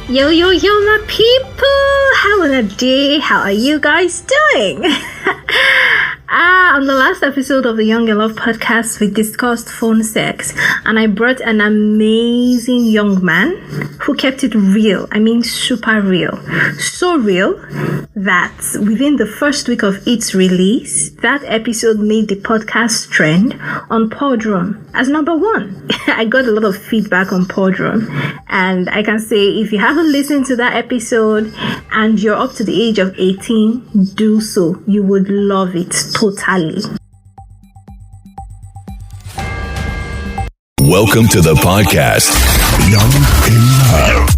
Yo, my people! How in a day? How are you guys doing? On the last episode of the Young in Love podcast, we discussed phone sex, and I brought an amazing young man who kept it real. I mean, super real. So real that within the first week of its release, that episode made the podcast trend on Podrum as number 1. I got a lot of feedback on Podrum, and I can say if you haven't listened to that episode and you're up to the age of 18, do so. You would love it totally. Welcome to the podcast, Young in Love.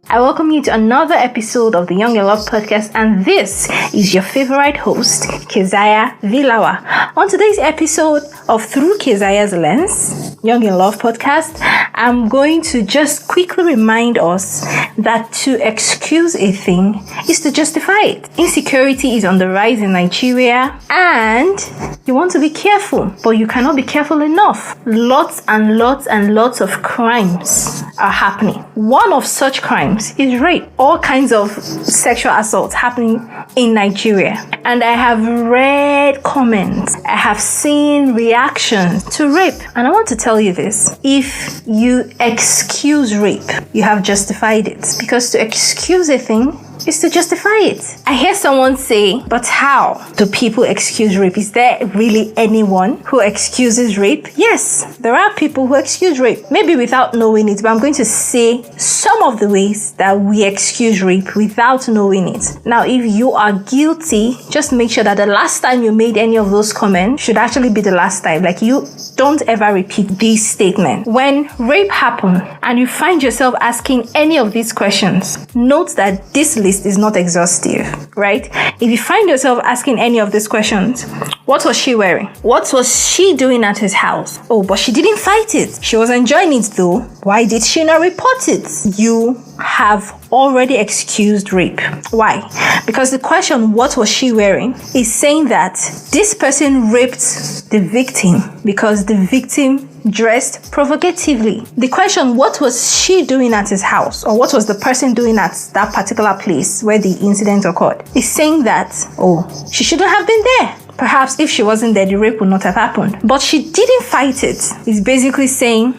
I welcome you to another episode of the Young in Love podcast, and this is your favorite host, Kezia VILAWA. On today's episode of Through Kezia's Lens, Young in Love podcast, I'm going to just quickly remind us that to excuse a thing is to justify it. Insecurity is on the rise in Nigeria, and you want to be careful, but you cannot be careful enough. Lots and lots of crimes are happening. One of such crimes is rape. All kinds of sexual assaults happening in Nigeria. And I have read comments. I have seen reactions to rape. And I want to tell you this. If you excuse rape, you have justified it. Because to excuse a thing is to justify it. I hear someone say, but how do people excuse rape? Is there really anyone who excuses rape? Yes, there are people who excuse rape. Maybe without knowing it, but I'm going to say some of the ways that we excuse rape without knowing it. Now, if you are guilty, just make sure that the last time you made any of those comments should actually be the last time. Like, you don't ever repeat these statements. When rape happens and you find yourself asking any of these questions, note that this list is not exhaustive, right? If you find yourself asking any of these questions, what was she wearing? What was she doing at his house? Oh, but she didn't fight it. She was enjoying it though. Why did she not report it? You have already excused rape. Why? Because the question, what was she wearing, is saying that this person raped the victim because the victim dressed provocatively. The question, what was she doing at his house, or what was the person doing at that particular place where the incident occurred, is saying that, oh, she shouldn't have been there. Perhaps if she wasn't there, the rape would not have happened. But she didn't fight it. It's basically saying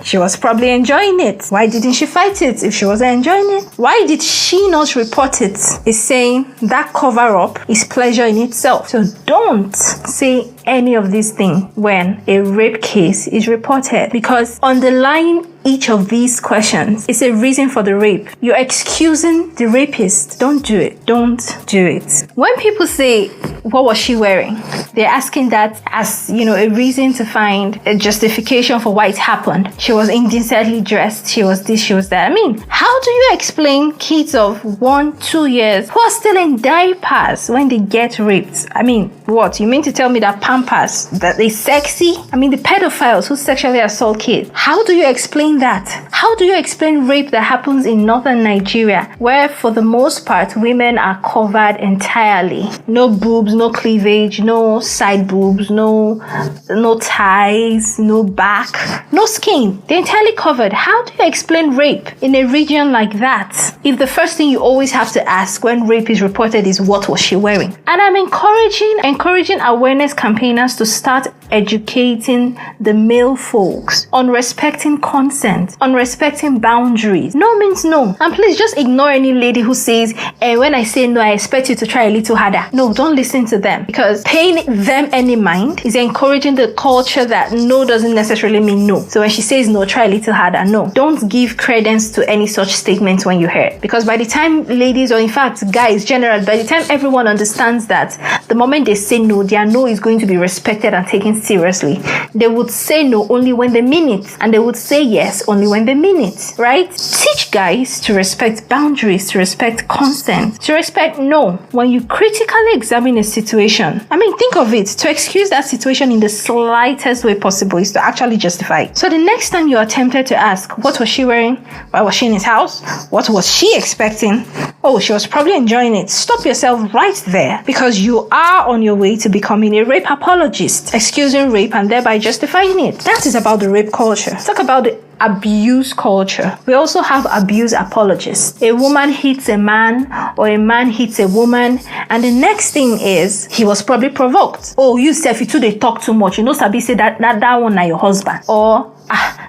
she was probably enjoying it. Why didn't she fight it if she wasn't enjoying it? Why did she not report it? It's saying that cover-up is pleasure in itself. So don't say any of these things when a rape case is reported, because underlying each of these questions is a reason for the rape. You're excusing the rapist. Don't do it. Don't do it. When people say, what was she wearing? They're asking that as, a reason to find a justification for why it happened. She was indecently dressed. She was this, she was that. I mean, how do you explain kids of 1-2 years who are still in diapers when they get raped? I mean, what? You mean to tell me that Pampers, that they sexy? I mean, the pedophiles who sexually assault kids. How do you explain that? How do you explain rape that happens in northern Nigeria, where for the most part women are covered entirely? No boobs, no cleavage, no side boobs, no thighs, no back, no skin. They're entirely covered. How do you explain rape in a region like that if the first thing you always have to ask when rape is reported is, what was she wearing? And I'm encouraging awareness campaigners to start educating the male folks on respecting consent, on respecting boundaries. No means no. And please just ignore any lady who says, when I say no, I expect you to try a little harder. No, don't listen to them, because paying them any mind is encouraging the culture that no doesn't necessarily mean no. So when she says no, try a little harder. No, don't give credence to any such statements when you hear it, because by the time ladies, or in fact guys generally, by the time everyone understands that the moment they say no, their no is going to be respected and taken seriously, they would say no only when they mean it, and they would say yes only when they mean it, right? Teach guys to respect boundaries, to respect consent, to respect no. When you critically examine a situation, I mean, think of it, to excuse that situation in the slightest way possible is to actually justify it. So the next time you are tempted to ask, what was she wearing? Why was she in his house? What was she expecting? Oh, she was probably enjoying it. Stop yourself right there, because you are on your way to becoming a rape apologist, excusing rape and thereby justifying it. That is about the rape culture. Talk about the abuse culture. We also have abuse apologists. A woman hits a man or a man hits a woman, and the next thing is he was probably provoked. Oh, you Steph, you too they talk too much. You know, Sabi say that one na your husband. Or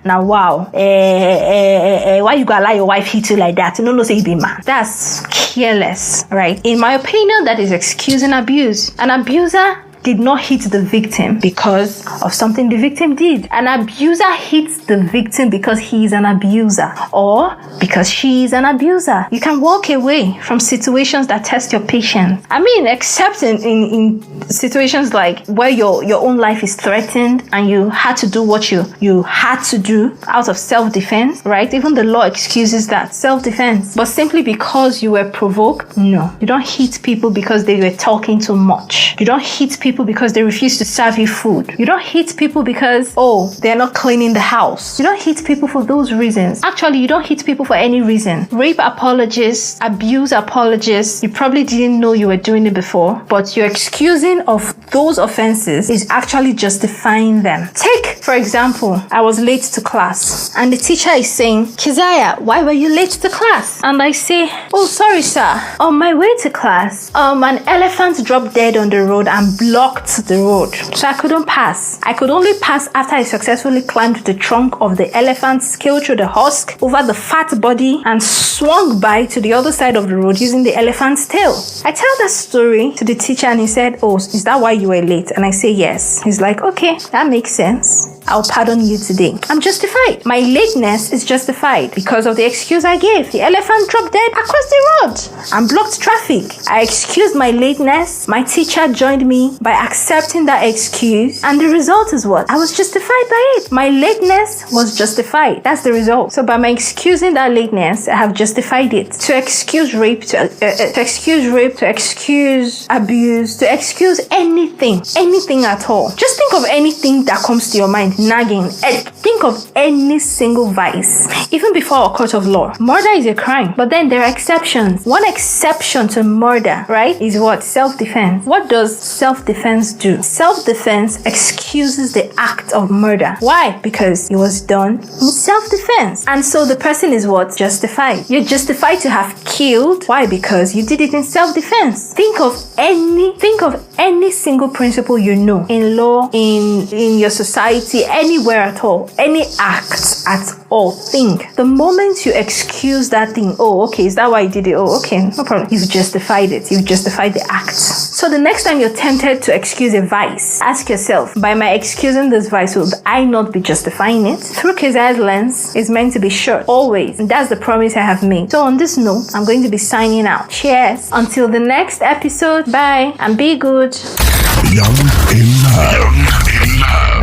now wow, why you gotta lie your wife hit you like that? You know, say you be man. That's careless, right? In my opinion, that is excusing abuse. An abuser did not hit the victim because of something the victim did. An abuser hits the victim because he is an abuser or because she is an abuser. You can walk away from situations that test your patience. I mean, except in situations like where your own life is threatened and you had to do what you had to do out of self-defense, right? Even the law excuses that, self-defense. But simply because you were provoked, no. You don't hit people because they were talking too much. You don't hit people because they refuse to serve you food. You don't hit people because, they're not cleaning the house. You don't hit people for those reasons. Actually, you don't hit people for any reason. Rape apologists, abuse apologists, you probably didn't know you were doing it before, but your excusing of those offenses is actually justifying them. Take, for example, I was late to class and the teacher is saying, Kezia, why were you late to class? And I say, oh, sorry, sir. On my way to class, an elephant dropped dead on the road and blocked the road, so I couldn't pass. I could only pass after I successfully climbed the trunk of the elephant, scaled through the husk, over the fat body, and swung by to the other side of the road using the elephant's tail. I tell that story to the teacher and he said, oh, is that why you were late? And I say, yes. He's like, okay, that makes sense. I'll pardon you today. I'm justified. My lateness is justified because of the excuse I gave. The elephant dropped dead across the road and blocked traffic. I excused my lateness. My teacher joined me by accepting that excuse. And the result is what? I was justified by it. My lateness was justified. That's the result. So by my excusing that lateness, I have justified it. To excuse rape, to excuse abuse, to excuse anything at all. Just think of anything that comes to your mind. Nagging. Think of any single vice. Even before a court of law, murder is a crime, but then there are exceptions. One exception to murder, right, is what? Self-defense. What does self-defense do? Self-defense excuses the act of murder. Why? Because it was done in self-defense. And so the person is what? Justified. You're justified to have killed. Why? Because you did it in self-defense. Think of any single principle you know in law, in your society, anywhere at all, any act at all. Think. The moment you excuse that thing, oh, okay, is that why you did it? Oh, okay, no problem. You've justified it. You've justified the act. So the next time you're tempted to excuse a vice, ask yourself, by my excusing this vice, will I not be justifying it? Through Kezia's lens is meant to be short, always. And that's the promise I have made. So on this note, I'm going to be signing out. Cheers. Until the next episode, bye and be good. Young in Love.